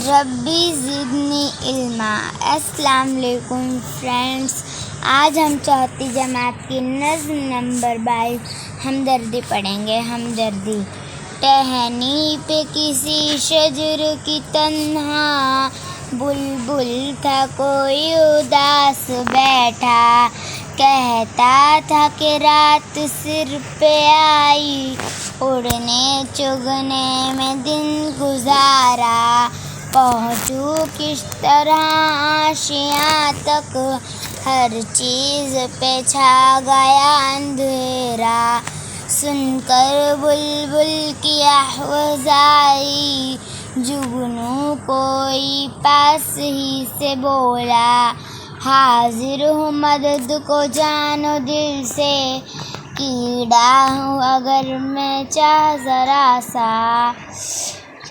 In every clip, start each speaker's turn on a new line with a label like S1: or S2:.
S1: ربی زدنی علما۔ السلام علیکم فرینڈس، آج ہم چوتھی جماعت کی نظم نمبر 22 ہمدردی پڑھیں گے۔ ہمدردی۔ ٹہنی پہ کسی شجر کی تنہا بلبل تھا کوئی اداس بیٹھا، کہتا تھا کہ رات سر پہ آئی، اڑنے چگنے میں دن گزارا، پہنچوں کس طرح آشیاں تک، ہر چیز پہ چھا گیا اندھیرا، سن کر بلبل کی آوازائی، جگنو کوئی پاس ہی سے بولا، حاضر ہوں مدد کو جان و دل سے، کیڑا ہوں اگر میں چاہ ذرا سا،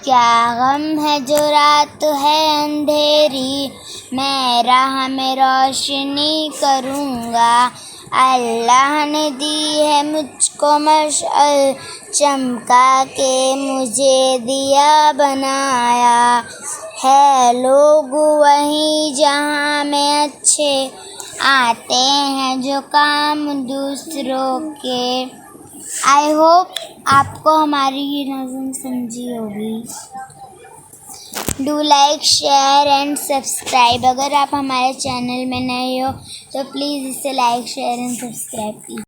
S1: کیا غم ہے جو رات ہے اندھیری، میں راہ میں روشنی کروں گا، اللہ نے دی ہے مجھ کو مشعل، چمکا کے مجھے دیا بنایا، ہے لوگ وہیں جہاں میں اچھے آتے ہیں جو کام دوسروں کے۔ آئی ہوپ آپ کو ہماری یہ نظم سمجھی ہوگی۔ Do like, share and subscribe. اگر آپ ہمارے چینل میں نئے ہو تو پلیز اسے لائک، شیئر اینڈ سبسکرائب کیجیے۔